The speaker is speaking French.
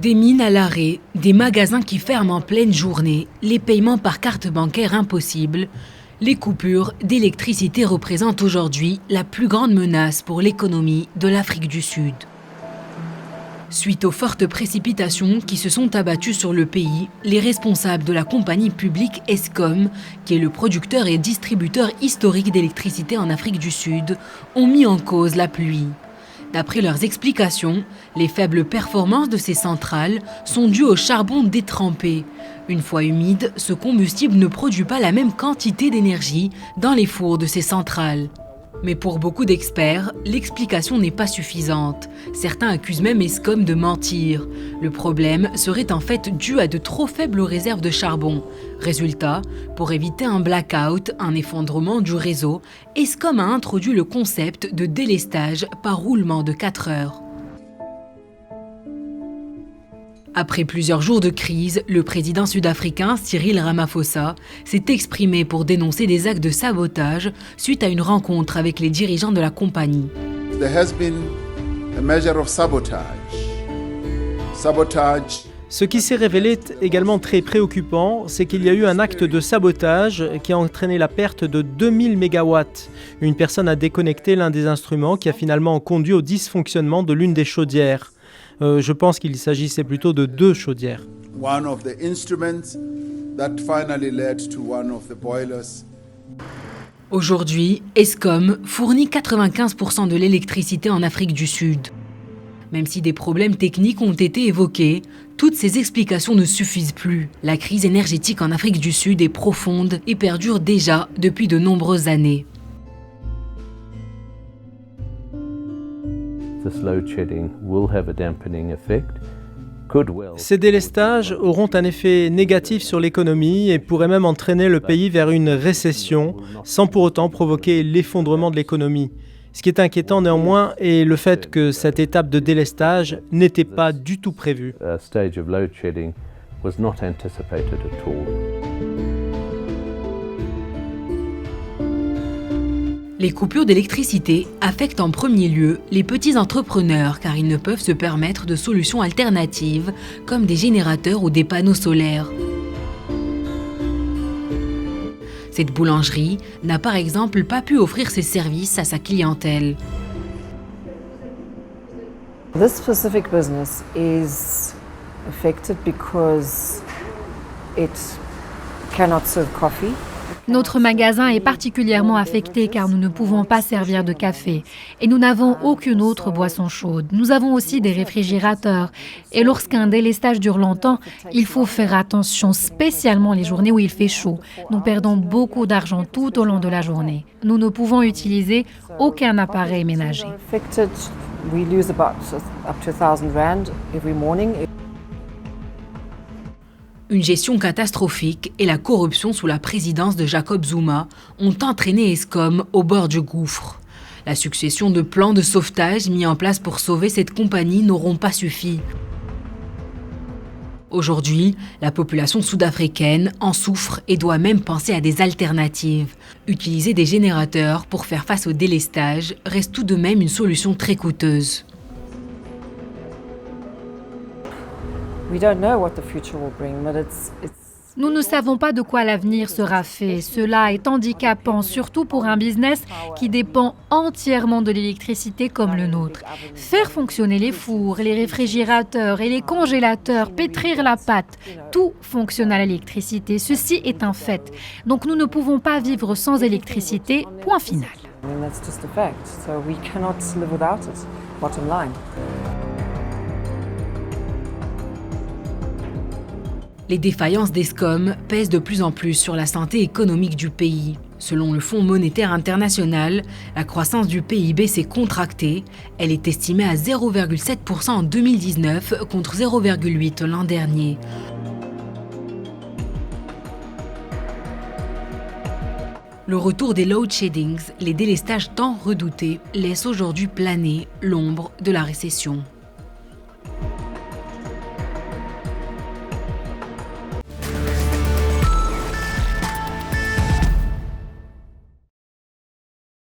Des mines à l'arrêt, des magasins qui ferment en pleine journée, les paiements par carte bancaire impossibles. Les coupures d'électricité représentent aujourd'hui la plus grande menace pour l'économie de l'Afrique du Sud. Suite aux fortes précipitations qui se sont abattues sur le pays, les responsables de la compagnie publique Eskom, qui est le producteur et distributeur historique d'électricité en Afrique du Sud, ont mis en cause la pluie. D'après leurs explications, les faibles performances de ces centrales sont dues au charbon détrempé. Une fois humide, ce combustible ne produit pas la même quantité d'énergie dans les fours de ces centrales. Mais pour beaucoup d'experts, l'explication n'est pas suffisante. Certains accusent même Eskom de mentir. Le problème serait en fait dû à de trop faibles réserves de charbon. Résultat, pour éviter un blackout, un effondrement du réseau, Eskom a introduit le concept de délestage par roulement de 4 heures. Après plusieurs jours de crise, le président sud-africain Cyril Ramaphosa s'est exprimé pour dénoncer des actes de sabotage suite à une rencontre avec les dirigeants de la compagnie. There has been a measure of sabotage. Ce qui s'est révélé également très préoccupant, c'est qu'il y a eu un acte de sabotage qui a entraîné la perte de 2000 MW. Une personne a déconnecté l'un des instruments qui a finalement conduit au dysfonctionnement de l'une des chaudières. Je pense qu'il s'agissait plutôt de 2 chaudières. Aujourd'hui, Eskom fournit 95% de l'électricité en Afrique du Sud. Même si des problèmes techniques ont été évoqués, toutes ces explications ne suffisent plus. La crise énergétique en Afrique du Sud est profonde et perdure déjà depuis de nombreuses années. Ces délestages auront un effet négatif sur l'économie et pourraient même entraîner le pays vers une récession, sans pour autant provoquer l'effondrement de l'économie. Ce qui est inquiétant néanmoins est le fait que cette étape de délestage n'était pas du tout prévue. Les coupures d'électricité affectent en premier lieu les petits entrepreneurs car ils ne peuvent se permettre de solutions alternatives comme des générateurs ou des panneaux solaires. Cette boulangerie n'a par exemple pas pu offrir ses services à sa clientèle. This specific business is affected because it cannot serve coffee. Notre magasin est particulièrement affecté car nous ne pouvons pas servir de café et nous n'avons aucune autre boisson chaude. Nous avons aussi des réfrigérateurs et lorsqu'un délestage dure longtemps, il faut faire attention, spécialement les journées où il fait chaud. Nous perdons beaucoup d'argent tout au long de la journée. Nous ne pouvons utiliser aucun appareil ménager. Une gestion catastrophique et la corruption sous la présidence de Jacob Zuma ont entraîné Eskom au bord du gouffre. La succession de plans de sauvetage mis en place pour sauver cette compagnie n'auront pas suffi. Aujourd'hui, la population sud-africaine en souffre et doit même penser à des alternatives. Utiliser des générateurs pour faire face au délestage reste tout de même une solution très coûteuse. Nous ne savons pas de quoi l'avenir sera fait. Cela est handicapant, surtout pour un business qui dépend entièrement de l'électricité comme le nôtre. Faire fonctionner les fours, les réfrigérateurs et les congélateurs, pétrir la pâte, tout fonctionne à l'électricité. Ceci est un fait. Donc nous ne pouvons pas vivre sans électricité, point final. Les défaillances d'Eskom pèsent de plus en plus sur la santé économique du pays. Selon le Fonds monétaire international, la croissance du PIB s'est contractée. Elle est estimée à 0,7% en 2019 contre 0,8% l'an dernier. Le retour des load sheddings, les délestages tant redoutés, laisse aujourd'hui planer l'ombre de la récession.